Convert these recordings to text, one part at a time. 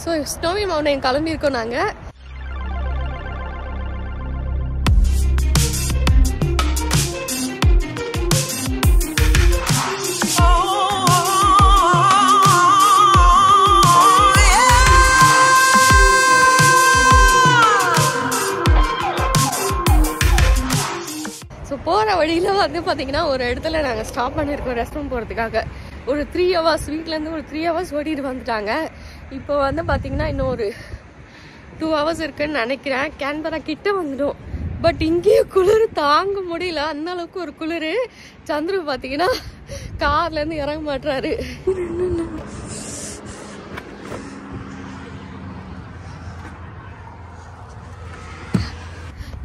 So snowy mountain கிளம்பியிருக்கோம் நாங்கள். போகிற வழியில் வந்து பார்த்தீங்கன்னா ஒரு இடத்துல நாங்கள் ஸ்டாப் பண்ணியிருக்கோம் ரெஸ்ட் ரூம் போகிறதுக்காக. ஒரு 3 hours வீட்டிலேருந்து ஒரு 3 hours ஓடிட்டு வந்துட்டாங்க. இப்போ வந்து பார்த்தீங்கன்னா இன்னும் ஒரு 2 hours இருக்குன்னு நினைக்கிறேன். கேன்பரா கிட்ட வந்துடும். பட் இங்கேயும் குளிர் தாங்க முடியல, அந்த அளவுக்கு ஒரு குளிர். சந்துரு பார்த்தீங்கன்னா கார்லேருந்து இறங்க மாட்டுறாரு.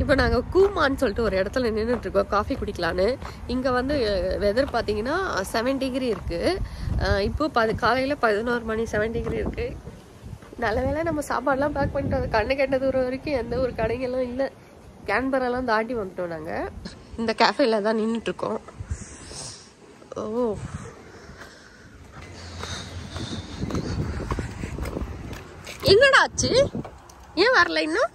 இப்போ நாங்கள் கூமான்னு சொல்லிட்டு ஒரு இடத்துல நின்றுட்டுருக்கோம் காஃபி குடிக்கலான்னு. இங்கே வந்து வெதர் பார்த்தீங்கன்னா 7 degree இருக்குது. இப்போது காலையில் 11 மணி 7 degree இருக்குது. நல்ல வேளை நம்ம சாப்பாடெலாம் பேக் பண்ணிட்டோம். அது கண்ணு கெட்ட தூரம் வரைக்கும் எந்த ஒரு கடைகளும் இல்லை. கேன்பராலாம் தாண்டி வந்துட்டோம் நாங்கள். இந்த கேஃபேல தான் நின்றுட்டுருக்கோம். ஓ, என்னடா ஆச்சு? ஏன் வரல இன்னும்?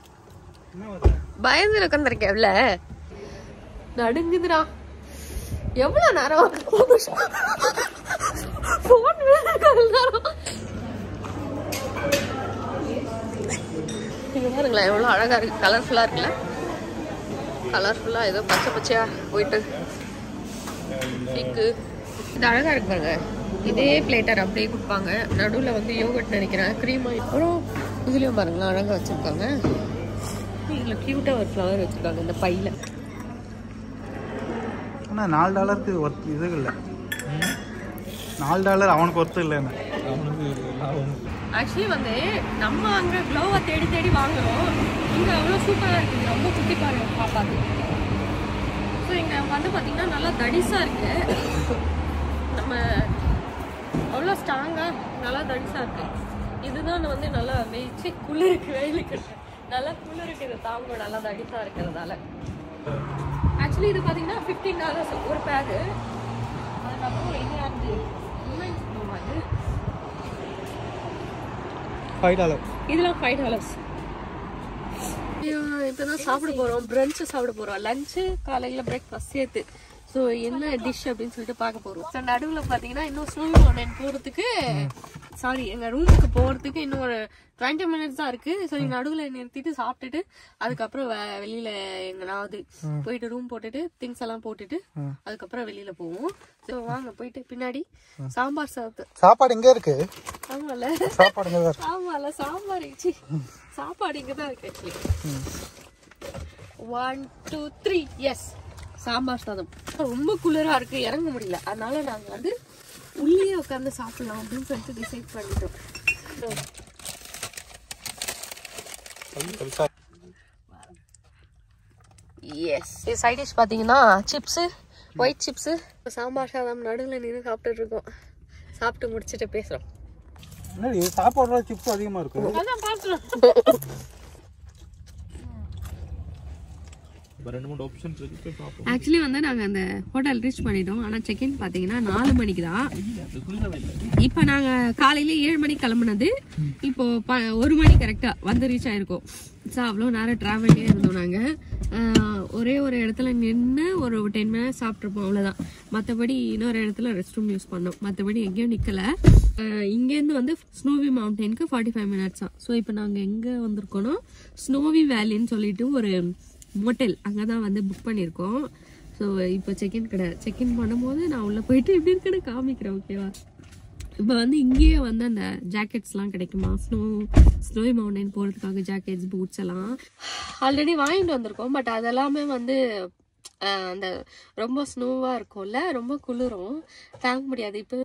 பயந்து உட்காந்துருக்கேன்ல, நடுங்குதுடா. எவ்வளோ நேரம் நீங்க பாருங்களேன், எவ்வளோ அழகா இருக்கு, கலர்ஃபுல்லா இருக்குல்ல. கலர்ஃபுல்லா ஏதோ பச்சை பச்சையா போயிட்டு இருக்கு. இது அழகா இருக்கு பாருங்க. இதே பிளேட்டர் அப்படியே கொடுப்பாங்க. நடுவில் வந்து யோகட் நினைக்கிறேன், க்ரீமா. அப்புறம் இதுலயும் பாருங்களேன் அழகா வச்சிருக்காங்க. இதில் க்யூட்டாக ஒரு ஃப்ளவர் வச்சுருக்காங்க இந்த பையில். ஆனால் $4 ஒர்த் இது இல்லை. $4 அவனுக்கு ஒர்த்து இல்லை. ஆக்சுவலி வந்து நம்ம அங்கே க்ளோவை தேடி தேடி வாங்குறோம். இங்கே அவ்வளோ சூப்பராக இருக்குது. ரொம்ப குட்டி பாருங்க பாப்பாது. ஸோ இங்கே வந்து பார்த்தீங்கன்னா நல்லா தடிசாக இருக்குது. நம்ம அவ்வளோ ஸ்ட்ராங்காக நல்லா தடிசாக இருக்குது. இதுதான் வந்து நல்லா வெயிச்சு குளிருக்கு, வெயிலுக்கு நல்லா குளிருக்கு. இது தாங்க நல்லா தடிசாக இருக்கிறதால. ஆக்சுவலி இது பார்த்தீங்கன்னா $15 ஒரு பேகு. அதுக்கப்புறம் இது வந்து $5. இதெல்லாம் $5. இப்போதான் சாப்பிட போகிறோம். பிரஞ்சு சாப்பிட போகிறோம். லஞ்சு காலையில் பிரேக்ஃபாஸ்ட் சேர்த்து. ஸோ என்ன டிஷ் அப்படின்னு சொல்லிட்டு பார்க்க போகிறோம். ஸோ நடுவில் பார்த்தீங்கன்னா இன்னும் ஸ்னோவி மவுண்டன் போகிறதுக்கு, சாரி எங்கள் ரூமுக்கு போகிறதுக்கு இன்னும் ஒரு 20 minutes தான் இருக்குது. ஸோ நடுவில் நிறுத்திட்டு சாப்பிட்டுட்டு அதுக்கப்புறம் வெளியில் எங்கனாவது போயிட்டு ரூம் போட்டுட்டு திங்ஸ் எல்லாம் போட்டுட்டு அதுக்கப்புறம் வெளியில் போவோம். ஸோ வாங்க போயிட்டு பின்னாடி சாம்பார் சாப்பாடு எங்கே இருக்கு? ஆமால சாப்பாடு ஆமால சாம்பார் சாப்பாடு இங்கே தான் இருக்கு. ஆக்சுவலி 1 2 3 எஸ் சாம்பார் சாதம். ரொம்ப குளிரா இருக்கு, இறங்க முடியல. அதனால நாங்க வந்து உள்ளே உட்காந்து சாப்பிடலாம் அப்படின்னு சொல்லிட்டு டிசைட் பண்ணிட்டோம். எஸ், சைட் டிஷ் பாத்தீங்கன்னா சிப்ஸ், ஒயிட் சிப்ஸ், சாம்பார் சாதம் நடுவில் நின்று சாப்பிட்டுட்டு இருக்கோம். சாப்பிட்டு முடிச்சுட்டு பேசுறோம். சாப்பாடு சிப்ஸ் அதிகமா இருக்கும். அதான் பாத்துறோம். ஆக்சுவலி வந்து நாங்கள் அந்த ஹோட்டல் ரீச் பண்ணிட்டோம். ஆனால் செக்இன் பார்த்தீங்கன்னா 4 மணிக்கு தான். இப்போ நாங்கள் காலையில் 7 மணிக்கு கிளம்புனது. இப்போ 1 மணி கரெக்டாக வந்து ரீச் ஆயிருக்கோம். ஸோ அவ்வளோ நேரம் ட்ராவல்லே இருந்தோம் நாங்கள். ஒரே ஒரு இடத்துல நின்று ஒரு 10 minutes சாப்பிட்ருப்போம், அவ்வளோதான். மற்றபடி இன்னொரு இடத்துல ரெஸ்ட் ரூம் யூஸ் பண்ணோம். மற்றபடி எங்கேயும் நிற்கலை. இங்கேருந்து வந்து ஸ்னோவி மவுண்டனுக்கு 45 minutes தான். ஸோ இப்போ நாங்கள் எங்கே வந்திருக்கோன்னா ஸ்னோவி வேலின்னு சொல்லிட்டு ஒரு மோட்டல், அங்கே தான் வந்து புக் பண்ணியிருக்கோம். ஸோ இப்போ செக்இன் கிடையாது. செக்இன் பண்ணும்போது நான் உள்ளே போயிட்டு எப்படி இருக்குன்னு காமிக்கிறேன், ஓகேவா? இப்போ வந்து இங்கேயே வந்து அந்த ஜாக்கெட்ஸ்லாம் கிடைக்குமா, ஸ்னோவி மவுண்டன் போகிறதுக்காக ஜாக்கெட்ஸ், பூட்ஸ் எல்லாம் ஆல்ரெடி வாங்கிட்டு வந்திருக்கோம். பட் அதெல்லாமே வந்து அந்த ரொம்ப ஸ்னோவாக இருக்கும்ல, ரொம்ப குளிரும், தாங்க முடியாது இப்போ.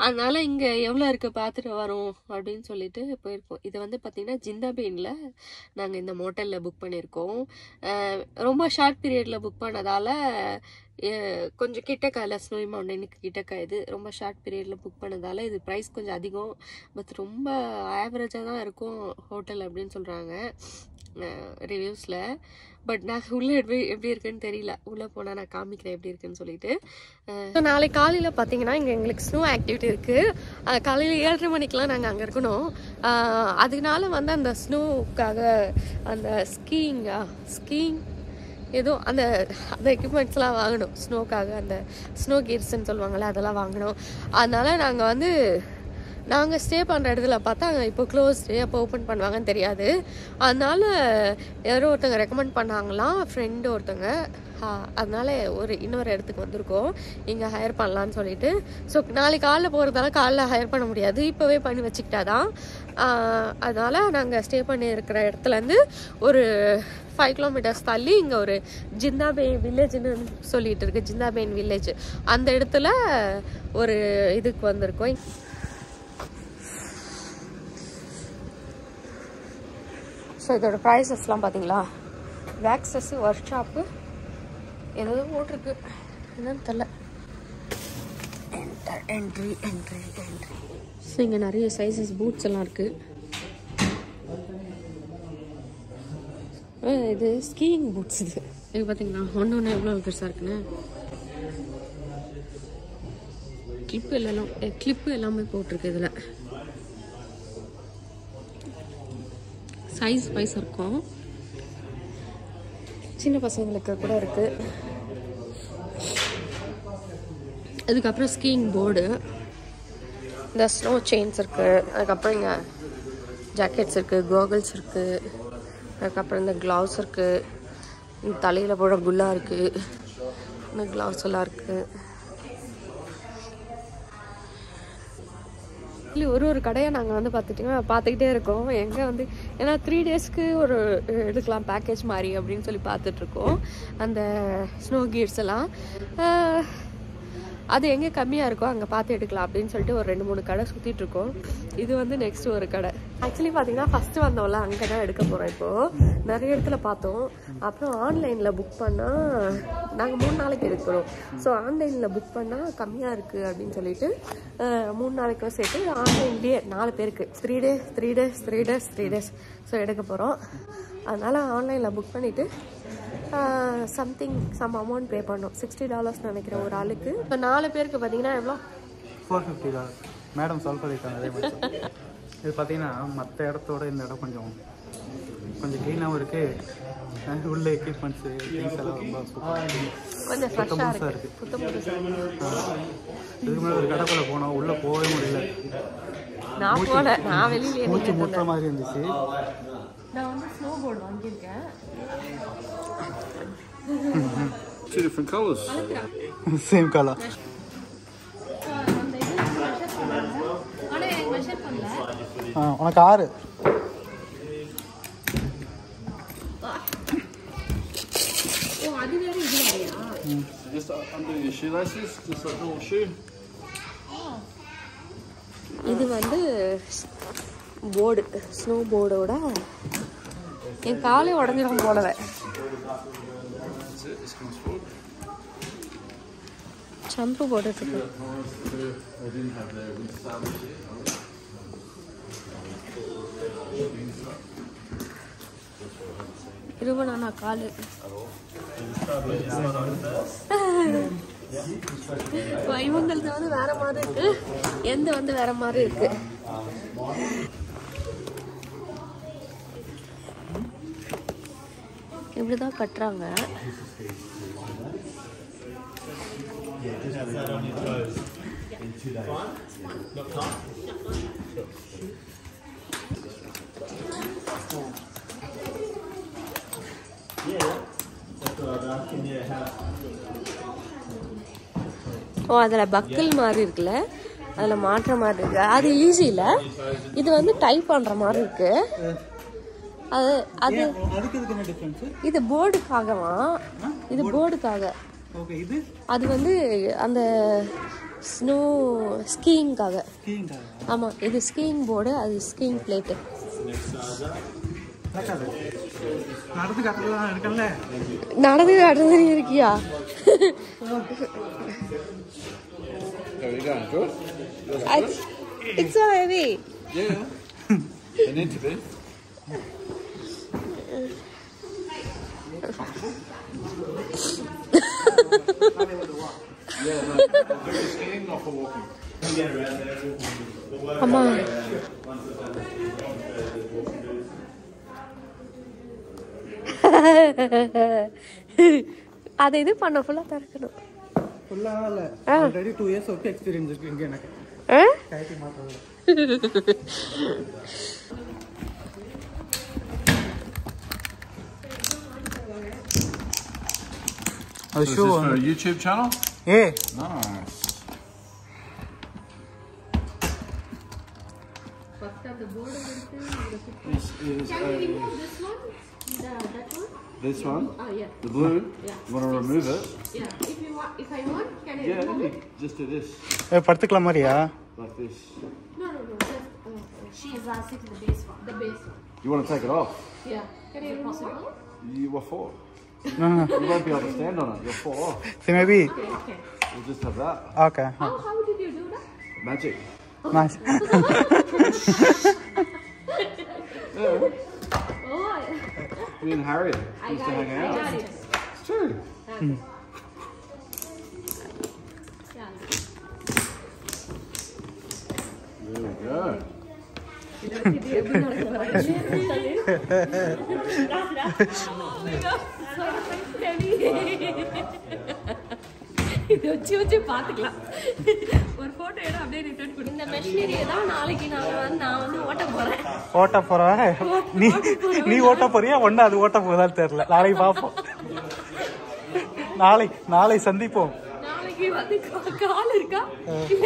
அதனால இங்கே எவ்வளோ இருக்குது பார்த்துட்டு வரோம் அப்படின்னு சொல்லிட்டு போயிருக்கோம். இது வந்து பார்த்திங்கன்னா ஜிந்தாபேனில் நாங்கள் இந்த மோட்டலில் புக் பண்ணியிருக்கோம். ரொம்ப ஷார்ட் பீரியடில் புக் பண்ணதால் கொஞ்சம் கிட்டக்காயில் ஸ்னோவி மவுண்டனுக்கு கிட்டக்கா. இது ரொம்ப ஷார்ட் பீரியடில் புக் பண்ணதால் இது ப்ரைஸ் கொஞ்சம் அதிகம். பட் ரொம்ப ஆவரேஜாக தான் இருக்கும் ஹோட்டல் அப்படின்னு சொல்கிறாங்க. ரிவ்யூஸில். பட் நான் உள்ளே எப்படி இருக்குன்னு தெரியல. உள்ளே போனால் நான் காமிக்கிறேன் எப்படி இருக்குன்னு சொல்லிட்டு. நாளைக்கு காலையில் பார்த்தீங்கன்னா இங்கே எங்களுக்கு ஸ்னோ ஆக்டிவிட்டி இருக்குது. காலையில் 7:30 மணிக்கெலாம் நாங்கள் அங்கே இருக்கணும். அதனால வந்து அந்த ஸ்னோவுக்காக அந்த ஸ்கீயிங் ஏதோ அந்த எக்யூப்மெண்ட்ஸ்லாம் வாங்கணும். ஸ்னோக்காக அந்த ஸ்னோ கியர்ஸ்ன்னு சொல்லுவாங்கள்ல, அதெல்லாம் வாங்கணும். அதனால் நாங்கள் ஸ்டே பண்ணுற இடத்துல பார்த்தா இப்போ க்ளோஸ்டு, எப்போ ஓப்பன் பண்ணுவாங்கன்னு தெரியாது. அதனால் யாரோ ஒருத்தங்க ரெக்கமெண்ட் பண்ணாங்களாம், ஃப்ரெண்டு ஒருத்தங்க. அதனால் இன்னொரு இடத்துக்கு வந்திருக்கோம், இங்கே ஹையர் பண்ணலான்னு சொல்லிட்டு. ஸோ நாளைக்கு காலைல போகிறதால காலைல ஹையர் பண்ண முடியாது, இப்போவே பண்ணி வச்சுக்கிட்டாதான். அதனால் நாங்கள் ஸ்டே பண்ணி இருக்கிற இடத்துலேருந்து ஒரு 5 கிலோமீட்டர்ஸ் தள்ளி இங்கே ஒரு ஜிந்தாபேன் வில்லேஜ்னு சொல்லிட்டு இருக்கு, ஜிந்தாபேன் வில்லேஜ். அந்த இடத்துல ஒரு இதுக்கு வந்திருக்கோம். ஸோ இதோட ப்ரைஸஸ்லாம் பார்த்தீங்களா, வேக்ஸஸ்ஸு, ஒர்க் ஷாப்பு ஏதாவது போட்டிருக்கு, என்னன்னு தெரில. என்ட்ரி. ஸோ இங்கே நிறைய சைஸஸ் பூட்ஸ் எல்லாம் இருக்குது. இது ஸ்கீயிங் பூட்ஸ். இது பார்த்தீங்களா, ஒன்று எவ்வளோ பெருசாக இருக்குன்னு. கிளிப்பு எல்லாமே போட்டிருக்கு. இதில் சைஸ் வைஸ் இருக்கும், சின்ன பசங்களுக்கு கூட இருக்குது. அதுக்கப்புறம் ஸ்கீயிங் போர்டு, இந்த ஸ்னோ செயின்ஸ் இருக்குது. அதுக்கப்புறம் இங்கே ஜாக்கெட்ஸ் இருக்குது, கோகல்ஸ் இருக்குது. அதுக்கப்புறம் இந்த க்ளவுஸ் இருக்குது, இந்த தலையில் போட குல்லா இருக்குது, இந்த க்ளவுஸ் எல்லாம் இருக்குது. இல்லை ஒரு கடையை நாங்கள் வந்து பார்த்துக்கிட்டே இருக்கோம். எங்கே வந்து ஏன்னா 3 டேஸ்க்கு ஒரு எடுக்கலாம் பேக்கேஜ் மாதிரி அப்படின்னு சொல்லி பார்த்துட்ருக்கோம். அந்த ஸ்னோ கியர்ஸ் எல்லாம் அது எங்கே கம்மியாக இருக்கோ அங்கே பார்த்து எடுக்கலாம் அப்படின்னு சொல்லிட்டு ஒரு 2-3 கடை சுற்றிட்டுருக்கோம். இது வந்து நெக்ஸ்ட் ஒரு கடை. ஆக்சுவலி பார்த்தீங்கன்னா ஃபஸ்ட்டு வந்தோம்ல, அங்கே தான் எடுக்க போகிறோம். இப்போது நிறைய இடத்துல பார்த்தோம். அப்புறம் ஆன்லைனில் புக் பண்ணால் நாங்கள் 3 நாளைக்கு எடுக்கிறோம். ஸோ ஆன்லைனில் புக் பண்ணால் கம்மியாக இருக்குது அப்படின்னு சொல்லிட்டு 3 நாளைக்கும் சேர்த்து ஆன்லைன்லேயே 4 பேருக்கு 3 டேஸ் ஸோ எடுக்க போகிறோம். அதனால் ஆன்லைனில் புக் பண்ணிவிட்டு சம் அமௌண்ட் பே பண்ணோம். $60 நினைக்கிறேன் ஒரு ஆளுக்கு. இப்போ 4 பேருக்கு பார்த்தீங்கன்னா எவ்வளோ? $450. மேடம் சால்வ் பண்ணிட்டாங்க. அதே மாதிரி இது பார்த்தீங்கன்னா மற்ற இடத்தோட இந்த இடம் கொஞ்சம் க்ளீனாகவும் இருக்குது. உள்ள எக்யூப்மெண்ட்ஸு திங்ஸ் எல்லாம் ரொம்ப கொஞ்சம் ஃப்ரெஷ்ஷாக இருக்குது, புத்தம் புதுசாக. இதுக்கு மேலே ஒரு கடைக்குள்ளே போனோம், உள்ளே போகவே முடியல. நான் வெளியிலே மூச்சு முட்டுற மாதிரி இருந்துச்சு. நான் வந்து ஸ்னோ போர்டு வாங்கியிருக்கேன். 2 different colors. Same colour. உனக்கு 6. அது வேற இது வேறையா? Just under your shoelaces, just like normal shoe. இது வந்து போர்டு, ஸ்னோ போர்டோட என் காலே உடஞ்சிடும் போலவே. சம்பு போட்டுருக்கு. இருபனா காலு இவங்களுக்கு வந்து வேற மாதிரி இருக்கு, எந்த வந்து வேற மாதிரி இருக்கு. இப்படிதான் கட்டுறாங்க. ஓ, அதில் பக்கிள் மாதிரி இருக்குல்ல, அதில் மாற்ற மாதிரி இருக்கு. அது ஈஸி இல்லை, இது வந்து டைப் பண்ணுற மாதிரி இருக்கு. அது இது போர்டுக்காகவா? இது போர்டுக்காக. அது வந்து அந்த ஸ்னோ ஸ்கீயிங்காக. ஆமாம், இது ஸ்கீயிங் போர்டு, அது ஸ்கீயிங் பிளேட்டு. நடந்து நடந்து இருக்கியா? There you go, good. It's so heavy. Yeah, they need to be. அம்மா அதை இது பண்ண ஃபுல்லாக திறக்கணும். ஃபுல்லாக இல்லை, ஆல்ரெடி 2 years ஒர்க் எக்ஸ்பீரியன்ஸ் இருக்கு இங்கே எனக்கு. கைட்டி மாற்றுறது Is this for a YouTube channel? Hey. Nice. This is this one? Oh, yeah. The blue? Yeah. You want to remove it? Yeah, if I want, can I Yeah, remove let it? me just do this. படுத்துக்கலாம் மாதிரியா? Like this. No, just she is asking the base one. The base one. You want to take it off? Yeah. Can I remove it? You were 4. No. You won't be able to stand on it. You're 4. So maybe. Okay. We'll just have that. Okay. How did you do that? Magic. Nice. Yeah. Oh, Me and Harriet I used to got it. hang I out. got it. It's true. Yeah. There we go. இது வச்சு பாத்துக்கலாம். ஒரு photo எடு அப்படியே return கொடு. இந்த மெஷினரியை தான் நாளைக்கு நான் வந்து ஓட்ட போறேன். ஓட்ட போறேன். நீ ஓட்ட போறியா ஒண்ணு அது ஓட்ட போதான்னு தெரியல. நாளைக்கு பாப்போம். நாளை சந்திப்போம். நாளைக்கு வந்து கால் இருக்கா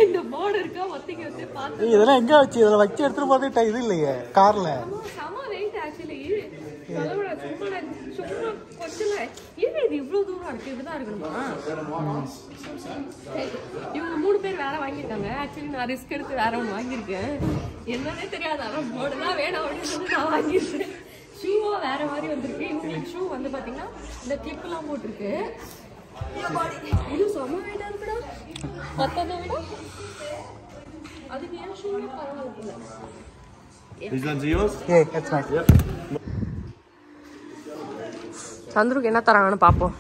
இந்த போர்டு இருக்கா ஒத்திக்கு வந்து பாத்து. இதெல்லாம் எங்க வச்சு இதெல்லாம் வச்சு எடுத்துட்டு போறதே இது இல்லையே கார்ல. சம வெயிட் ஆக்சுவலி. சொல்லவடா சும்மா கொஞ்சல ஏன் இது இவ்ளோ தூரம் இருக்கு? இதுதான் இருக்கணுமா? இவங்க 3 பேர் வேற வாங்கிட்டாங்க. ஆக்சுவலி நான் ரிஸ்க் எடுத்து வேற ஒன்று வாங்கியிருக்கேன். என்னன்னே தெரியாது. ஆனால் போர்டு தான் வேணும் அப்படின்னு சொல்லி நான் வாங்கியிருக்கேன். ஷூவும் வேற மாதிரி வந்திருக்கு. இவங்களுக்கு ஷூ வந்து பாத்தீங்கன்னா இந்த கிளிப்லாம் போட்டிருக்கு. இது செம வெயிட்டா இருக்குடா. மத்ததை விட அதுக்கு ஏன் ஷூவே பரவாயில்ல. These ones are yours? Yeah, that's nice. Yep. சந்துருக்கு என்ன தராங்கன்னு பாப்போம்.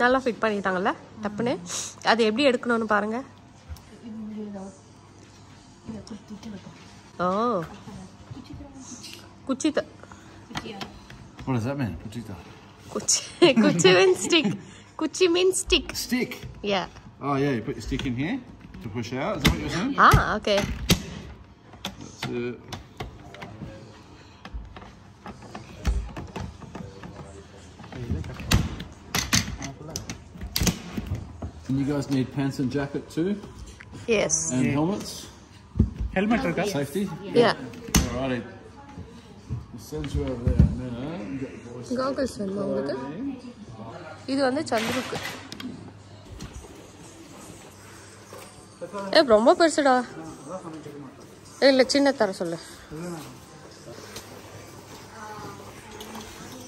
நல்லா ஃபிட் பண்ணிட்டாங்கல்ல டப்புன்னு. அது எப்படி எடுக்கணும்னு பாருங்க. ஓ குச்சித. What does that mean? குச்சி means stick. Kuchi means stick. Stick? Yeah. Oh yeah, you put your stick in here to push out. Is that what you're saying? Ah, okay. That's it. And you guys need pants and jacket too? Yes. And helmets? Helmet இருக்கா? Safety? Yeah. Alrighty. It sends you over there now. Get the boys. Goggles வேணுமா உங்களுக்கு? இது வந்து சந்துருக்கு. ரொம்ப பெருசுடா. இல்ல சின்ன தர சொல்லு.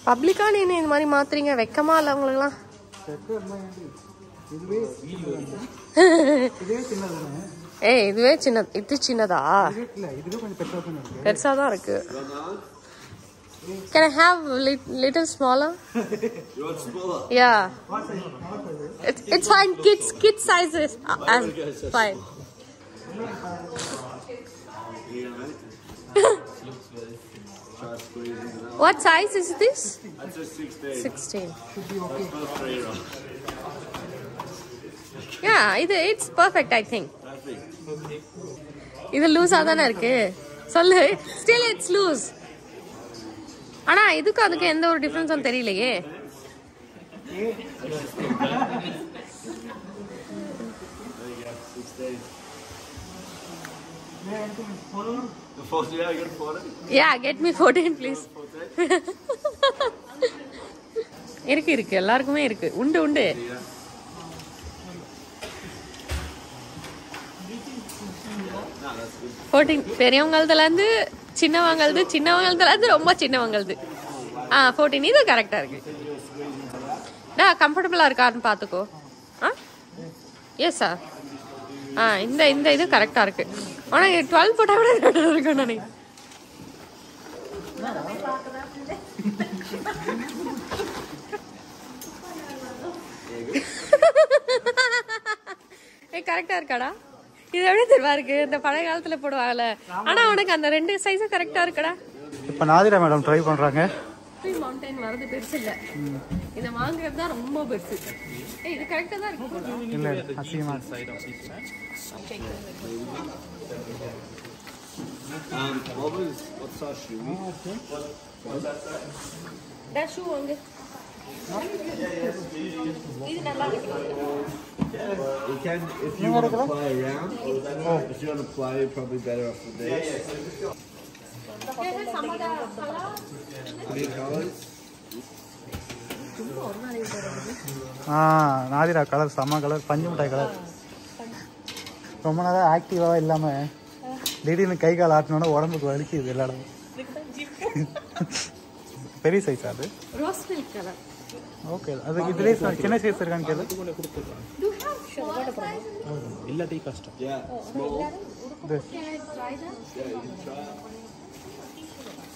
பப்ளிக்கா நீ இந்த மாதிரி மாத்துறீங்க? வெக்கமா இல்ல உங்களுக்குலாம்? இதுவே சின்ன. இது சின்னதா? பெருசாதான் இருக்கு. Can I have little smaller? You want smaller? Yeah. It's fine. Kids sizes. Fine. What size is this? That's a 16. 16. Should be okay. Yeah, it's perfect, I think. இது லூஸா தானே இருக்கு சொல்லு. Still it's loose. ஆனா இதுக்கு அதுக்கு எந்த ஒரு டிஃபரன்ஸும் தெரியலையே. Yeah, get me 14 please. இருக்கு எல்லாருக்குமே இருக்கு. உண்டு. பெரியவங்களதுல இருந்து சின்னவங்களதுல இருந்து ரொம்ப சின்னவங்களது. 14 இது கரெக்டா இருக்கு. கம்ஃபர்டபுளா இருக்கான்னு பாத்துக்கோ. Yes sir. இந்த இந்த இது கரெக்டா இருக்கு. ஆனா 12 போட்டா கூட கரெக்டா இருக்கும் நினைக்கிறேன். கரெக்டா இருக்காடா? இது எப்படி தெரியுமா இருக்கு? இந்த பழைய காலத்துல போடுவாங்கல்ல. ஆனா உனக்கு அந்த 2 சைஸும் கரெக்டா இருக்குடா. இப்போ நாதிரா மேடம் ட்ரை பண்றாங்க. மவுண்டன் வரது பெருசு இல்ல, இத வாங்குறது தான் ரொம்ப பெருசு. இது கரெக்ட்டா தான் இருக்கு. இல்ல அசிங்கமா what size shoe? That shoe வாங்க. இது நல்லா இருக்கு. You can, if you want to play around, if you want to play, you're probably better off with this. Some other color? Any colours? Nadira colour செம்ம கலர், பஞ்சு மிட்டாய் colour. ரொம்ப நேரம் ஆக்டிவாக இல்லாமல் திடீர்னு கை கால் ஆட்டினோட உடம்புக்கு வலிக்குது எல்லா இடமும். பெரிய சைஸ் அது ரோஸ் மில்க் கலர். ஓகே, அது இதுலேயே சின்ன சைஸ் இருக்கான்னு கேளு. இல்லாட்டி கஷ்டம்.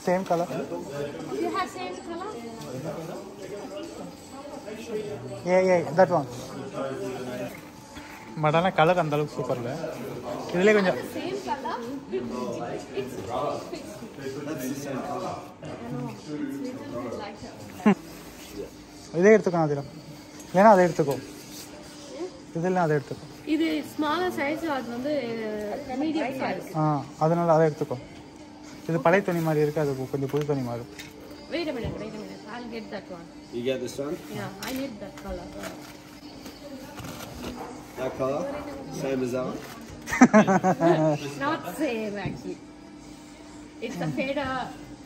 Same colour. That one. But ஆனால் கலர் அந்த அளவுக்கு சூப்பர் இல்லை. இதுலேயே கொஞ்சம் இதே எடுத்துக்கோ அதில், இல்லைன்னா அதை எடுத்துக்கோ. இதெல்லாம் அதை எடுத்துக்கோ. இது ஸ்மாலர் சைஸ், அது வந்து மீடியம் சைஸ். அதனால அதை எடுத்துக்கோ. இது பழைய துணி மாதிரி இருக்கு, அது கொஞ்சம் புது துணி மாதிரி. Wait a minute. I'll get that one. You get this one? Yeah, I need that color. That colour? Same as that one? Not same actually. It's a fade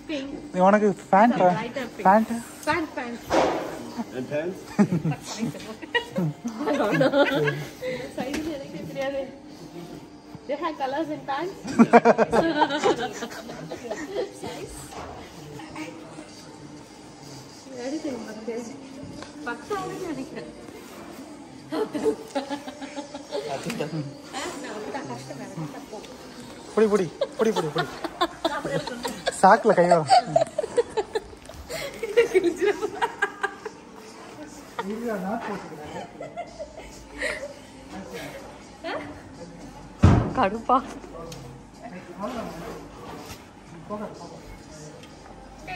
pink. உனக்கு pant pant Pants. And pants? I don't know. Size எனக்கு தெரியாது. They have colors in pants. Size. Everything வந்து பத்தாவே நினைக்கிறேன். புடி புடி புடி புடி புடி சாக்கில் கை வரும். கடுப்பா.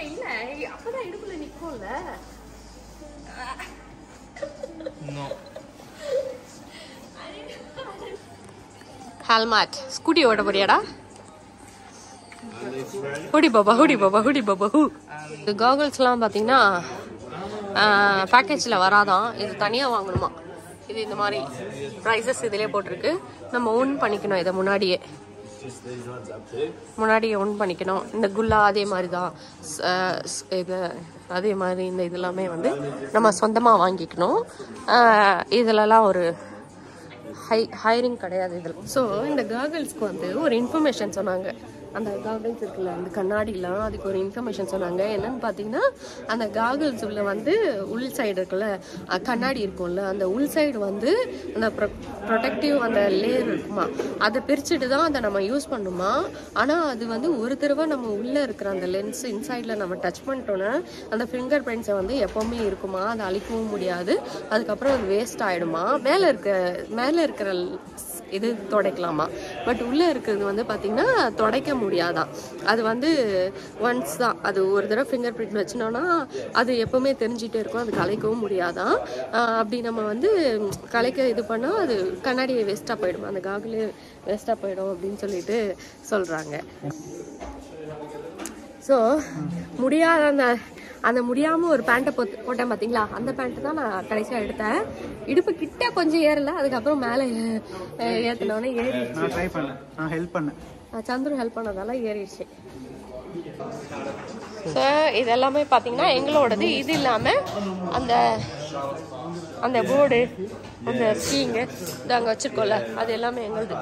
இல்ல அப்பதான் இடுப்புல நிக்கும்ல. ஹெல்மெட் ஸ்கூட்டி ஓட்ட போறியாடா? ஹூடி பாபா ஹூடி பாபா ஹூடி பாபா ஹூ. இது காகல்ஸ்லாம் பார்த்தீங்கன்னா பேக்கேஜில் வராதான், இது தனியாக வாங்கணுமா. இது இந்த மாதிரி ப்ரைஸஸ் இதிலே போட்டிருக்கு. நம்ம ஓன் பண்ணிக்கணும், இதை முன்னாடியே ஓன் பண்ணிக்கணும். இந்த குல்லா அதே மாதிரி தான், இது அதே மாதிரி இந்த இதெல்லாமே வந்து நம்ம சொந்தமாக வாங்கிக்கணும். இதிலலாம் ஒரு ஹைரிங் கிடையாது இதில். ஸோ இந்த காகல்ஸ்க்கு வந்து ஒரு இன்ஃபர்மேஷன் சொன்னாங்க. அந்த காகல்ஸ் இருக்குல்ல, அந்த கண்ணாடிலாம், அதுக்கு ஒரு இன்ஃபர்மேஷன் சொன்னாங்க. என்னன்னு பார்த்தீங்கன்னா, அந்த காகல்ஸ் உள்ள வந்து உள் சைடு இருக்குல்ல, கண்ணாடி இருக்கும்ல, அந்த உள் சைடு வந்து அந்த ப்ரொடெக்டிவ் அந்த லேயர் இருக்குமா, அதை பிரிச்சுட்டு தான் அதை நம்ம யூஸ் பண்ணுமா. ஆனால் அது வந்து ஒரு தடவை நம்ம உள்ளே இருக்கிற அந்த லென்ஸ் இன்சைடில் நம்ம டச் பண்ணிட்டோன்னா அந்த ஃபிங்கர் பிரிண்ட்ஸை வந்து எப்போவுமே இருக்குமா, அதை அழிக்கவும் முடியாது. அதுக்கப்புறம் அது வேஸ்ட் ஆகிடுமா. மேலே இருக்கிற இது துடைக்கலாமா, பட் உள்ளே இருக்கிறது வந்து பார்த்திங்கன்னா துடைக்க முடியாதான். அது வந்து ஒன்ஸ் தான், அது ஒரு தடவை ஃபிங்கர் பிரிண்ட் வச்சினோன்னா அது எப்போவுமே தெரிஞ்சிட்டே இருக்கும், அது கலைக்கவும் முடியாதான். அப்படி நம்ம வந்து கலைக்க இது பண்ணால் அது கண்ணாடியை வேஸ்ட்டாக போயிடும், அந்த காகுலே வேஸ்ட்டாக போயிடும் அப்படின்னு சொல்லிட்டு சொல்கிறாங்க. ஸோ முடியாத அந்த முடியாமல் ஒரு பேண்ட்டை போட்டேன் பார்த்தீங்களா, அந்த பேண்ட்டு தான் நான் கடைசியாக எடுத்தேன். இடுப்பு கிட்ட கொஞ்சம் ஏறல, அதுக்கப்புறம் மேலே ஏற்றினோன்னே ஏறிடுச்சு. நான் ட்ரை பண்ணேன், நான் ஹெல்ப் பண்ணேன், சந்துரு ஹெல்ப் பண்ணதால ஏறிடுச்சு. ஸோ இது எல்லாமே பார்த்தீங்கன்னா எங்களோடது. இது இல்லாமல் அந்த போர்டு, அந்த ஸ்கீங்கு இது அங்கே வச்சுருக்கோம்ல, அது எல்லாமே எங்களுது.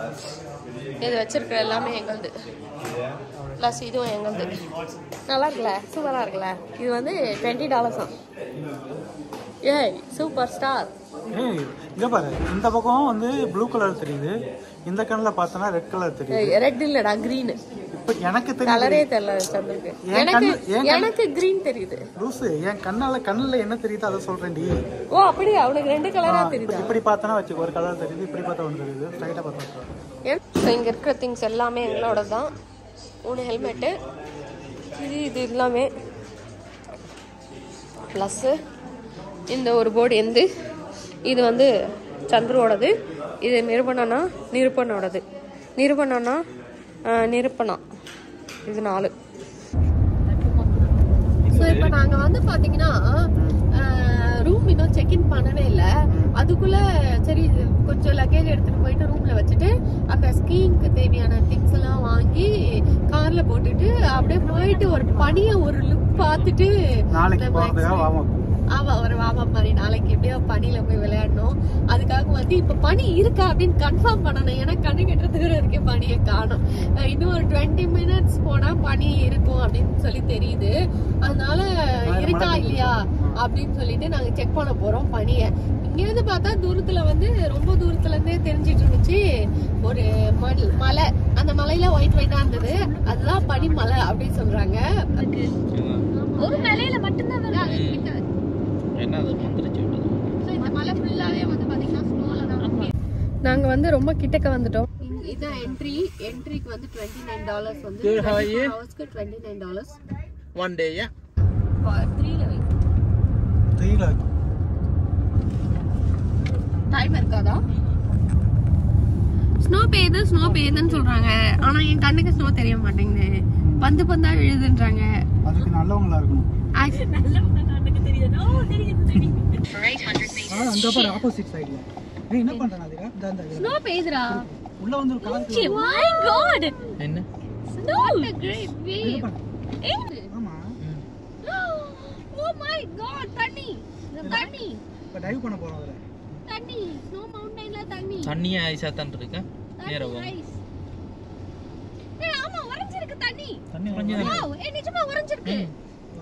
இது வச்சுருக்க எல்லாமே எங்களுது. ப்ளஸ் இதுவும் எங்களுது. நல்லா இருக்குல்ல, சூப்பராக இருக்குல்ல. இது வந்து $20. ஏய் சூப்பர் ஸ்டார். ஏய் இங்க பாரு, இந்த பக்கம் வந்து ப்ளூ கலர் தெரியுது, இந்த கண்ணுல பார்த்தனா ரெட் கலர் தெரியுது. ரெட் இல்லடா கிரீன். இப்போ எனக்கு தெரியுது, கலரே தெரியல சந்திரக்கு. எனக்கு கிரீன் தெரியுது. லூசு, என் கண்ணுல என்ன தெரியுது அதை சொல்றேன்டி. ஓ அப்படியே, அவனுக்கு ரெண்டு கலரா தெரியுது. இப்படி பார்த்தனா வச்சு ஒரு கலர் தெரியுது, இப்படி பார்த்தா ஒன்று தெரியுது, ஸ்ட்ரைட்டா பார்த்தா. இங்க இருக்கிற திங்ஸ் எல்லாமே எங்களோட தான். 3 ஹெல்மெட்டு, இது எல்லாமே ப்ளஸ் இந்த ஒரு போர்டு எந்து, இது வந்து சந்துருவோடது, இது நிரூபணா நிரூபணோடது, நிரூபணா இது 4. ஸோ இப்போ நாங்கள் வந்து பார்த்தீங்கன்னா ரூம் இன்னும் செக்இன் பண்ணவே இல்லை. அதுக்குள்ள சரி கொஞ்சம் லக்கேஜ் எடுத்துட்டு போயிட்டு ரூம்ல வச்சுட்டு அப்புறம் ஸ்கீயிங்க்கு தேவையான திங்ஸ் எல்லாம் வாங்கி கார்ல போட்டுட்டு அப்படியே போயிட்டு ஒரு பனியை ஒரு லுக் பார்த்துட்டு ஒரு வார்ம் அப் மாதிரி நாளைக்கு எப்படியோ பனியில போய் விளையாடணும். அதுக்காக வந்து இப்ப பனி இருக்கா அப்படின்னு கன்ஃபார்ம் பண்ணணும். ஏன்னா கண்ணு கட்டுறதுக்கு வரைக்கும் பனியை காணும். இன்னும் ஒரு 20 மினிட்ஸ் போனா பனி இருக்கும் அப்படின்னு சொல்லி தெரியுது. அதனால இருக்கா இல்லையா அப்படின்னு சொல்லிட்டு நாங்க செக் பண்ண போறோம் பனிய. இங்க இருந்து பார்த்தா தூரத்துல வந்து ரொம்ப தூரத்துல இருந்தே தெரிஞ்சிட்டு இருந்துச்சு ஒரு மலை. அந்த மலையில ஒயிட்டா இருந்தது, அதுதான் பனி மலை அப்படின்னு சொல்றாங்க. ஒரு மலையில மட்டும்தான் நாங்க வந்து ரொம்ப கிட்டக்க வந்துட்டோம். இதான் என்ட்ரிக்கு வந்து $29 வந்து $29 1 day. 3 டைம் இருக்காதா? ஸ்னோ பெய்யுதுன்னு சொல்றாங்க. ஆனா என் கண்ணுக்கு ஸ்னோ தெரிய மாட்டேங்குது, பந்தா விழுதுன்றாங்க. அதுக்கு நல்லவங்களா இருக்கணும். அந்த பாரு ஆப்போசிட் சைடுல. ஏய் என்ன பண்றானே அதுடா? இந்த ஸ்னோ பெய்யுதுடா. உள்ள வந்து ஒரு கார். My god. என்ன? Snow the great wave. ஆமா. ஓ மை காட், தண்ணி. இப்ப டைவ் பண்ண போறோம் அதுல. தண்ணி, ஸ்னோ மவுண்டன்ல தண்ணி. தண்ணியா ஐஸா தான் இருக்கு. நேரா வா. ஏய் ஆமா உறைஞ்சிருக்கு தண்ணி. வாவ், நிஜமா உறைஞ்சிருக்கு.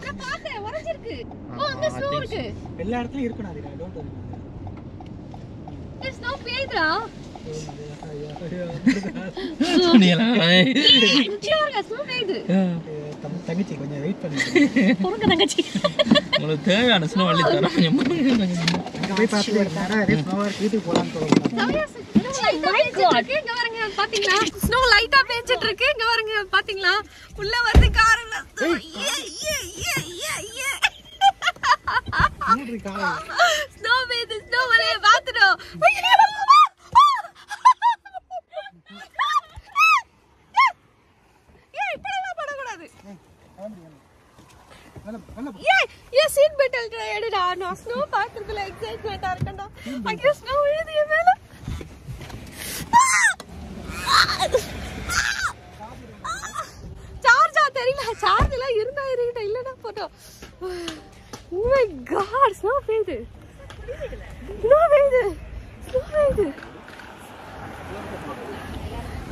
நான் பார்த்தேன் உறைஞ்சிருக்கு. ஓ அங்க ஸ்னோ இருக்கு. எல்லா இடத்துலயும் இருக்குடா அது. Don't worry. ஸ்னோ பெய்யுதுடா. துணியல. நிஜமா ஸ்னோ பெய்யுது. தங்கச்சி கொஞ்சம் வெயிட் பண்ணுங்க. பொறுங்க தங்கச்சி. உங்களுக்கு தேவையான ஸ்னோ அள்ளி தரேன். கொஞ்சம் அங்க போய் பாத்து வரேன். அதே ஸ்னோவா வீட்டுக்கு போலாம் சொல்லுங்க. இங்க பாருங்க பாத்தீங்களா, ஸ்னோ லைட்டா பேஞ்சிட்டு இருக்கு. இங்க பாருங்க பாத்தீங்களா, உள்ள வந்து காருல ஸ்னோ பெய்யுது. ஸ்னோ வரைய பாத்துறோம். Seat belt எடுடா. நான் ஸ்னோ பாக்குறதுல எக்ஸைட்மெண்டா இருக்கேன்டா. அங்க ஸ்னோ விழுது என் மேல. சார்ஜா தெரியல, சார்ஜ் எல்லாம் இருந்தா இருக்கட்டும், இல்லன்னா போட்டோம். ஓ மை காட், ஸ்னோ பெய்யுது.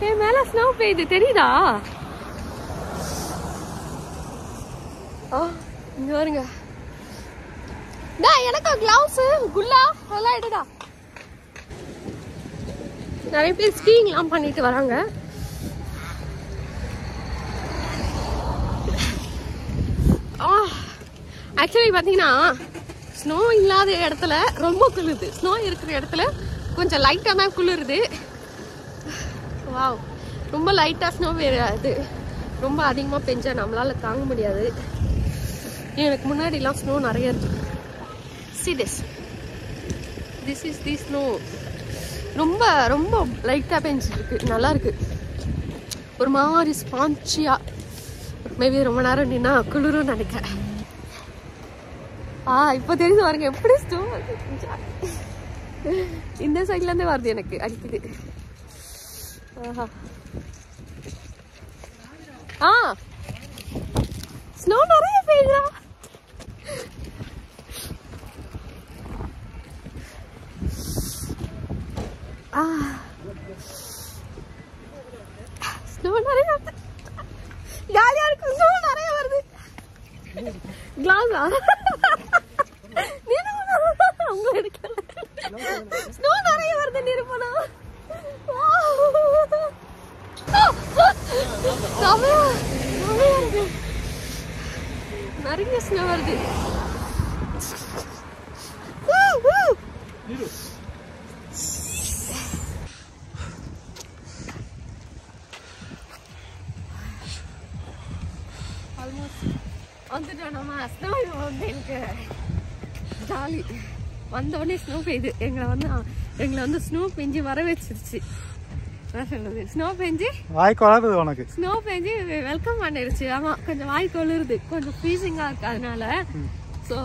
என் மேல ஸ்னோ பெய்யுது தெரியுதா? இங்க வருங்க. எனக்கு கிளவுஸ் குல்லா அதெல்லாம் எடுடா. நிறைய பேர் ஸ்கீயிங்லாம் பண்ணிட்டு வராங்க. ஆக்சுவலி பார்த்தீங்கன்னா ஸ்னோ இல்லாத இடத்துல ரொம்ப குளிருது, ஸ்னோ இருக்கிற இடத்துல கொஞ்சம் லைட்டாக தான் குளிருது. வாவ், ரொம்ப லைட்டாக ஸ்னோ பெய்யாது, ரொம்ப அதிகமாக பெஞ்சா நம்மளால தாங்க முடியாது. எனக்கு முன்னாடிலாம் ஸ்னோ நிறைய இருக்கு. See this. This is the snow. ரொம்ப ரொம்ப லைட்டாக பெஞ்சிட்டு இருக்கு, நல்லா இருக்கு. ஒரு மாதிரி ஸ்பான்ச்சியா. மேபி ரொம்ப நேரம் நின்னா குளிரும் நினைக்கிறேன். இப்போ தெரிஞ்சு பாருங்க எப்படி ஸ்னோ இந்த சைட்ல இருந்தே வருது, எனக்கு அடிக்குது. ஸ்னோ நிறைய பெய்யுதா. ஸ்னோ நிறைய வருது, ஜாலியா இருக்கு. ஸ்னோ நிறைய வருது. கிளாஸா நிறைய ஸ்னோ வருது. வந்துட்டோம் நம்ம ஸ்னோ மவுண்டனுக்கு. ஜாலி. வந்தோடனே ஸ்னோ பெய்யுது. எங்களை வந்து ஸ்னோ பெஞ்சு வர வச்சிருச்சு. ஸ்னோ பெஞ்சு வாய் கொளருது உனக்கு. ஸ்னோ பெஞ்சு வெல்கம் பண்ணிருச்சு. ஆமா, கொஞ்சம் வாய் கொளுருது, கொஞ்சம் ஃப்ரீசிங்கா இருக்கு அதனால. ஸோ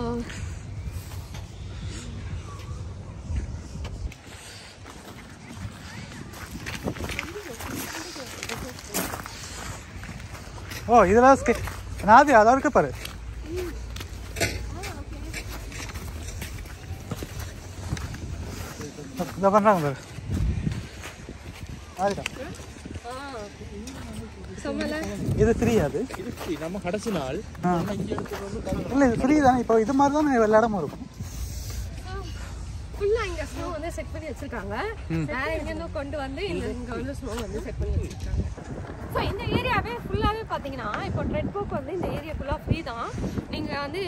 ஓ இதெல்லாம் நாது அதான் இருக்க பாரு. இதை பண்றாங்க பாரு. இது ஃப்ரீ. அது நம்ம கடைசி நாள் இல்லை, இது ஃப்ரீ தானே. இப்போ இது மாதிரி தானே எல்லா இடமும் இருக்கும். ஃபுல்லா இங்க ஸ்னோ வந்து செட் பண்ணி வச்சிருக்காங்க. வேற எங்க இருந்தோ கொண்டு வந்து இங்க வந்து ஸ்னோ வந்து செட் பண்ணி வச்சிருக்காங்க. ஸோ இந்த ஏரியாவே ஃபுல்லாவே பாத்தீங்கன்னா இப்போ ட்ரெட்புக் வந்து இந்த ஏரியா ஃபுல்லா ஃப்ரீ தான். நீங்க வந்து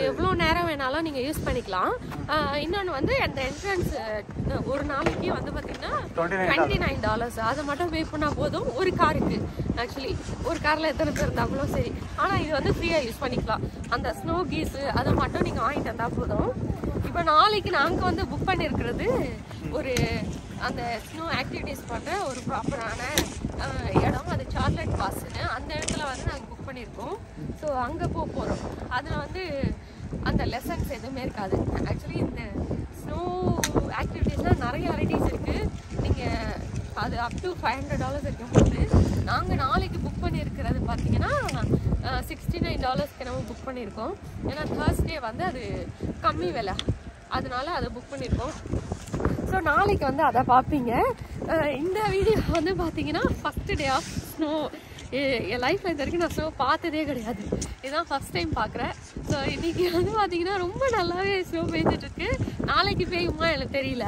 எவ்வளோ நேரம் வேணாலும் நீங்க யூஸ் பண்ணிக்கலாம். இன்னொன்று வந்து அந்த என்ட்ரன்ஸ் ஒரு நாளைக்கு வந்து பாத்தீங்கன்னா $29. அதை மட்டும் பே பண்ணா போதும் ஒரு காருக்கு. ஆக்சுவலி ஒரு கார்ல எத்தனை பேர் இருந்தாங்களும் சரி. ஆனா இது வந்து ஃப்ரீயா யூஸ் பண்ணிக்கலாம். அந்த ஸ்னோ கீஸ் அதை மட்டும் நீங்க வாங்கிட்டு வந்தா போதும். இப்போ நாளைக்கு நாங்க வந்து புக் பண்ணிருக்கிறது ஒரு அந்த ஸ்னோ ஆக்டிவிட்டிஸ் பண்ற ஒரு ப்ராப்பரான இடம். அது சார்லட் பாஸ்ன்னு அந்த இடத்துல வந்து நாங்கள் புக் பண்ணியிருக்கோம். ஸோ அங்கே போகிறோம். அதில் வந்து அந்த லெசன்ஸ் எதுவுமே இருக்காது. ஆக்சுவலி இந்த ஸ்னோ ஆக்டிவிட்டீஸ்லாம் நிறைய வெரைட்டிஸ் இருக்குது. நீங்கள் அது அப் டு $500 இருக்கும் போது நாங்கள் நாளைக்கு புக் பண்ணியிருக்கிறது பார்த்தீங்கன்னா $69 நம்ம புக் பண்ணியிருக்கோம். ஏன்னா Thursday வந்து அது கம்மி விலை, அதனால அதை புக் பண்ணியிருக்கோம். ஸோ நாளைக்கு வந்து அதை பார்ப்பீங்க. இந்த வீடியோ வந்து பார்த்தீங்கன்னா ஃபஸ்ட் டே ஆஃப் ஸ்னோ. என் லைஃப்பில் இது வரைக்கும் நான் ஸ்னோ பார்த்ததே கிடையாது. இதுதான் ஃபஸ்ட் டைம் பார்க்குறேன். ஸோ இன்றைக்கி வந்து பார்த்தீங்கன்னா ரொம்ப நல்லாவே ஸ்னோ பெய்ஞ்சிட்ருக்கு. நாளைக்கு பெய்யுமா எனக்கு தெரியல.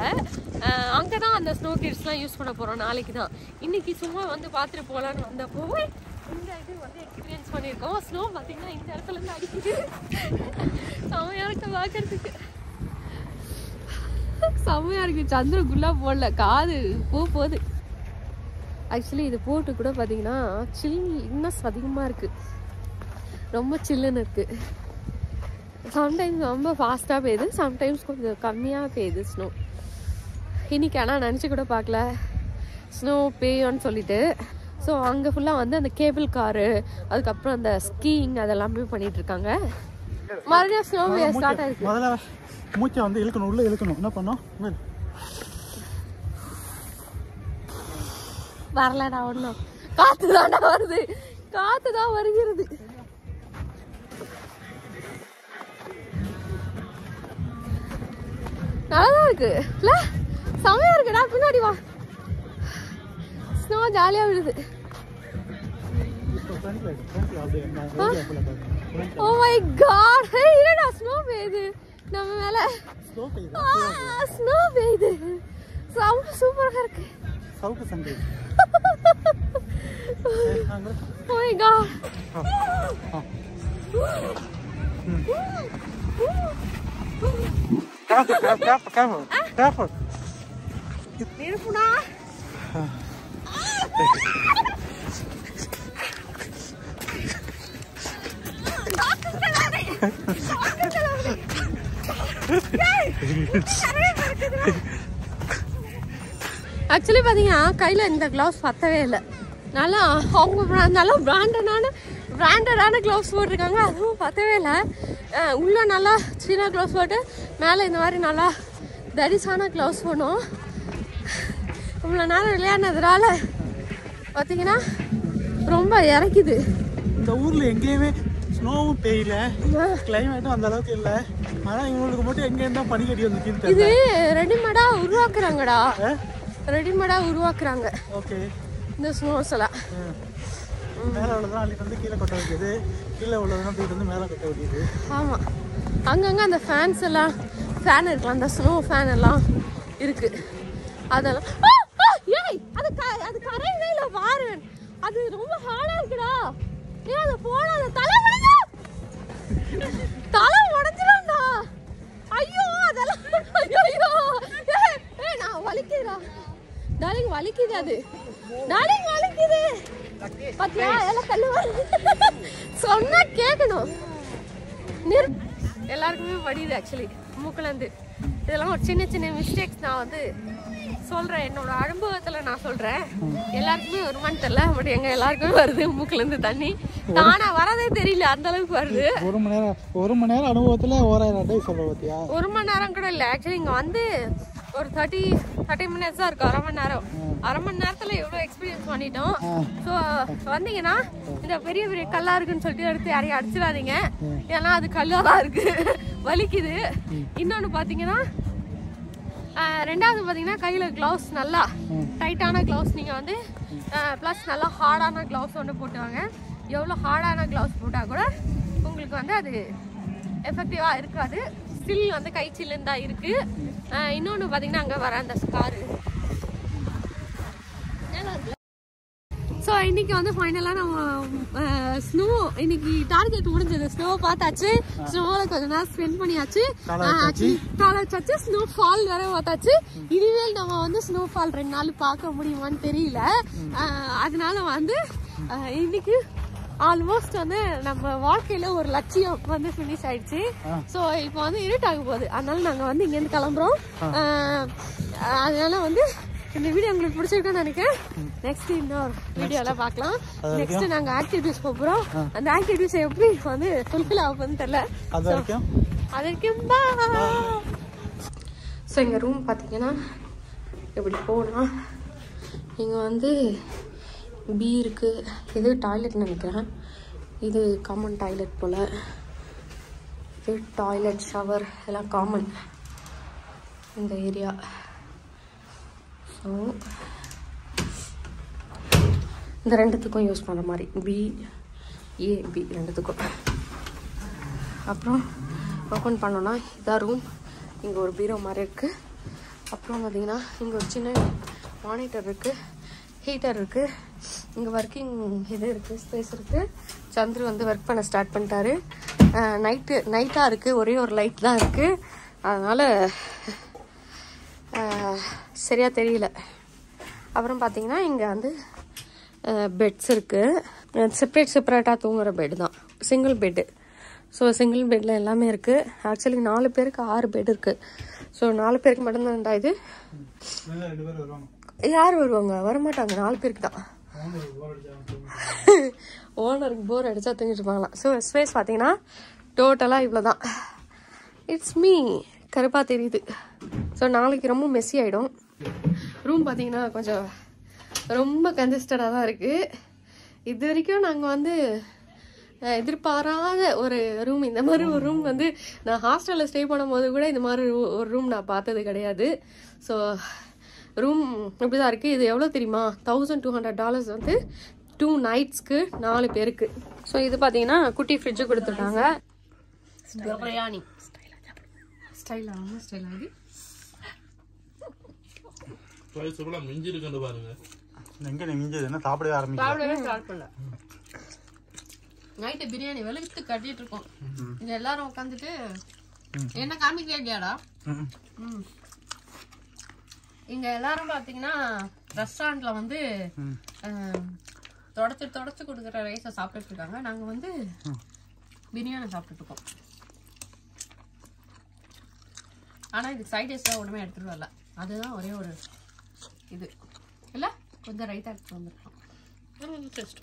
அங்கே தான் அந்த ஸ்னோ கிட்ஸ்லாம் யூஸ் பண்ண போகிறோம் நாளைக்கு தான். இன்றைக்கி சும்மா வந்து பார்த்துட்டு போகலான்னு வந்தப்போ இந்த இது வந்து எக்ஸ்பீரியன்ஸ் பண்ணியிருக்கோம். ஸ்னோ பார்த்தீங்கன்னா இந்த இடத்துலேருந்து அடிக்குது. செம்மையாக இருக்கு பார்க்கறதுக்கு. செம்மையா இருக்கு. சந்திரகுள்ளா போடல, காது போகுது. ஆக்சுவலி இது போட்டு கூட பார்த்தீங்கன்னா சில்னஸ் அதிகமாக இருக்கு. ரொம்ப சில்லுன்னு இருக்கு. சம்டைம்ஸ் ரொம்ப ஃபாஸ்ட்டாக பெய்யுது, சம்டைம்ஸ் கொஞ்சம் கம்மியாக பெய்யுது ஸ்னோ. இன்னைக்கு ஆனால் நினச்சி கூட பார்க்கல ஸ்னோ பெய்யும்னு சொல்லிட்டு. ஸோ அங்கே ஃபுல்லாக வந்து அந்த கேபிள் காரு, அதுக்கப்புறம் அந்த ஸ்கீயிங் அதெல்லாமே பண்ணிட்டு இருக்காங்க. மறுபடியும் ஸ்னோ ஸ்டார்ட் ஆயிருக்கு. முதல்ல மூச்சை வந்து இழுக்கணும், உள்ள இழுக்கணும். என்ன பண்ணோம்? வரலடா ஒன்றும். காற்று தாண்டா வருது, காற்று தான் வருகிறது. நல்லாதான் இருக்கு இல்ல? செமையா இருக்குடா. பின்னாடி வா. ஸ்னோ ஜாலியா விழுது. Oh my God. ஹே என்னடா ஸ்னோ பெய்யுது நம்ம மேல. ஸ்னோ பெய்யுது. சூப்பரா இருக்கு. சவுக்கு சண்டை. Oh my god. Careful. நிறுப்புனா. ஆக்சுவலி பார்த்தீங்கன்னா கையில் இந்த க்ளவுஸ் பத்தவே இல்லை. நல்லா அவங்க நல்லா பிராண்டடான க்ளவுஸ் போட்டிருக்காங்க. அதுவும் பத்தவே இல்லை. உள்ளே நல்லா சின்ன க்ளவுஸ் போட்டு மேலே இந்த மாதிரி நல்லா தடிசான க்ளவுஸ் போடணும். இவ்வளோ நேரம் விளையாடுனதுனால பார்த்தீங்கன்னா ரொம்ப இறக்குது. இந்த ஊரில் எங்கேயுமே ஸ்னோவும் பெய்யல, கிளைமேட்டும் அந்த அளவுக்கு இல்லை. ஆனால் இவங்களுக்கு மட்டும் எங்கேருந்தா பனிக்கட்டி வந்து இது ரெடிமேடாக உருவாக்குறாங்கடா. ரெடிமேடாக உருவாக்குறாங்க. ஓகே. இந்த ஸ்னோஸ் எல்லாம் மேலே உள்ளதெல்லாம் அள்ளிட்டு வந்து கீழே கொட்ட வைக்கிது, கீழே உள்ளதெல்லாம் தூக்கிட்டு வந்து மேலே கொட்ட வைக்கிது. ஆமாம், அங்கங்கே அந்த ஃபேன்ஸ் எல்லாம் ஃபேன் இருக்கலாம், அந்த ஸ்னோ ஃபேன் எல்லாம் இருக்கு. அதெல்லாம் ஏய் அது கரையில பாரு. அது ரொம்ப ஹார்டா இருக்குடா. ஏன் அது போடாத, தலை உடைஞ்சு தலை உடைஞ்சிடும்டா. ஐயோ அதெல்லாம் ஐயோ ஏய் நான் வலிக்குதுடா டார்லிங், வலிக்குது அது டார்லிங், வலிக்குது பாத்தியா? எல்லாம் கல்லு சொன்னா கேட்கணும். எல்லாருக்குமே வடியுது ஆக்சுவலி மூக்குலேருந்து. இதெல்லாம் ஒரு சின்ன சின்ன மிஸ்டேக்ஸ் நான் வந்து சொல்றேன், என்னோட அனுபவத்துல நான் சொல்றேன். எல்லாருக்குமே வருமானு தெரியல, பட் எங்க எல்லாருக்குமே வருது மூக்குலேருந்து தண்ணி. தானா வரதே தெரியல, அந்த அளவுக்கு வருது. ஒரு மணி நேரம் அனுபவத்துல ஓராயிரம் சொல்ல பார்த்தியா? 1 மணி நேரம் கூட இல்லை ஆக்சுவலி. இங்க வந்து ஒரு 30 minutes தான் இருக்கும், 1/2 மணி நேரம். 1/2 மணி நேரத்துல எவ்வளவு எக்ஸ்பீரியன்ஸ் பண்ணிட்டோம். ஸோ வந்தீங்கன்னா இந்த பெரிய பெரிய கல்லா இருக்குன்னு சொல்லிட்டு எடுத்து யாரையும் அடிச்சிடாதீங்க, ஏன்னா அது கல்லா தான் இருக்கு, வலிக்குது. இன்னொன்னு பாத்தீங்கன்னா ரெண்டாவது பாத்தீங்கன்னா கையில கிளவுஸ், நல்லா டைட்டான கிளவுஸ் நீங்க வந்து பிளஸ் நல்லா ஹார்டான கிளவுஸ் ஒன்று போட்டுவாங்க. எவ்வளோ ஹார்டான கிளவுஸ் போட்டா கூட உங்களுக்கு வந்து அது எஃபெக்டிவா இருக்காது. ஸ்டில் வந்து கை சில்லுன்னு தான் இருக்கு. இன்னொன்று பார்த்தீங்கன்னா அங்கே வர அந்த ஸ்காரு. ஸோ இன்னைக்கு வந்து ஃபைனலாக நம்ம ஸ்னோ, இன்னைக்கு டார்கெட் முடிஞ்சது. ஸ்னோ பார்த்தாச்சு, ஸ்னோவில் கொஞ்ச நேரம் ஸ்பெண்ட் பண்ணியாச்சு, காலேஜாச்சு, ஸ்னோ ஃபால் வேற பார்த்தாச்சு. இனிமேல் நம்ம வந்து ஸ்னோ ஃபால் 2 நாள் பார்க்க முடியுமான்னு தெரியல. அதனால வந்து இன்னைக்கு ஆல்மோஸ்ட் வந்து நம்ம வாழ்க்கையில ஒரு லட்சியம் வந்து ஃபினிஷ் ஆயிடுச்சு. ஸோ இப்போ வந்து இருட்டாக போகுது, அதனால நாங்கள் வந்து இங்கேருந்து கிளம்புறோம். அதனால வந்து இந்த வீடியோ உங்களுக்கு பிடிச்சிருக்குன்னு நினைக்கிறேன். நெக்ஸ்ட் இன்னொரு வீடியோல பார்க்கலாம். நெக்ஸ்ட் நாங்கள் ஆக்டிவிட்டிஸ் போகிறோம். அந்த ஆக்டிவிட்டிஸ் எப்படி வந்து ஃபுல்ஃபில் ஆகுதுன்னு தெரியல. அது வரைக்கும் ஸோ எங்கள் ரூம் பார்த்தீங்கன்னா எப்படி போனால் இங்கே வந்து பி இருக்குது. இது டாய்லெட் நினைக்கிறேன், இது காமன் டாய்லெட் போல். இது டாய்லெட், ஷவர் எல்லாம் காமன் இந்த ஏரியா. ஸோ இந்த ரெண்டுத்துக்கும் யூஸ் பண்ணுற மாதிரி பி, ஏ, பி ரெண்டுத்துக்கும். அப்புறம் ஓப்பன் பண்ணோன்னா இதான் ரூம். இங்கே ஒரு பீரோ மாதிரி இருக்குது. அப்புறம் பார்த்திங்கன்னா இங்கே ஒரு சின்ன மானிட்டர் இருக்குது, ஹீட்டர் இருக்குது, இங்கே ஒர்க்கிங் இது இருக்குது, ஸ்பேஸ் இருக்குது. சந்திரு வந்து ஒர்க் பண்ண ஸ்டார்ட் பண்ணிட்டாரு. நைட்டாக இருக்குது, ஒரே ஒரு லைட் தான் இருக்குது, அதனால் சரியாக தெரியல. அப்புறம் பார்த்தீங்கன்னா இங்கே வந்து பெட்ஸ் இருக்குது. செப்பரேட்டாக தூங்குகிற பெட்டு தான், சிங்கிள் பெட்டு. ஸோ சிங்கிள் பெட்டில் எல்லாமே இருக்குது. ஆக்சுவலி 4 பேருக்கு 6 பெட் இருக்குது. ஸோ 4 பேருக்கு மட்டும்தான் இது. யார் வருவாங்க? வரமாட்டாங்க, 4 பேருக்கு தான். ஓனருக்கு போர் அடிச்சா தூங்கிட்டு இருப்பாங்களாம். ஸோ ஸ்பேஸ் பார்த்தீங்கன்னா டோட்டலாக இவ்வளோ தான். இட்ஸ் மீ கருப்பாக தெரியுது. ஸோ நாளைக்கு ரொம்ப மெஸ்ஸி ஆகிடும். ரூம் பார்த்தீங்கன்னா கொஞ்சம் ரொம்ப கன்ஜஸ்டடாக தான் இருக்குது. இது வரைக்கும் நாங்கள் வந்து எதிர்பாராத ஒரு ரூம், இந்த மாதிரி ஒரு ரூம் வந்து நான் ஹாஸ்டலில் ஸ்டே பண்ணும்போது கூட இந்த மாதிரி ஒரு ரூம் நான் பார்த்தது கிடையாது. ஸோ ரூம் இப்படி தான் இருக்குது. இது எவ்வளோ தெரியுமா? $1200 வந்து 2 nights 4 பேருக்கு. ஸோ இது பார்த்தீங்கன்னா குட்டி ஃப்ரிட்ஜு கொடுத்துருக்காங்க. பிரியாணி ஸ்டைலாக மிஞ்சி இருக்கு பாருங்க. எங்க மிஞ்சது என்ன சாப்பிடவே ஆரம்பிக்கல. நைட்டு பிரியாணி வெளுத்து கட்டிட்டு இருக்கோம். இங்க எல்லாரும் உட்காந்துட்டு என்ன காமிக்கலையாடா. இங்க எல்லாரும் பாத்தீங்கன்னா ரெஸ்டாரண்ட்ல வந்து தொடச்சு கொடுக்குற ரைஸை சாப்பிட்டுட்டு இருக்காங்க. நாங்க வந்து பிரியாணி சாப்பிட்டுட்டு இருக்கோம். ஆனா இதுக்கு சைட் டிஷ் ஒண்ணுமே எடுத்துட்டு வரல. அதுதான் ஒரே ஒரு இது இல்ல, கொஞ்சம் ரைத்தா எடுத்துட்டு வந்துருக்கோம். டேஸ்ட்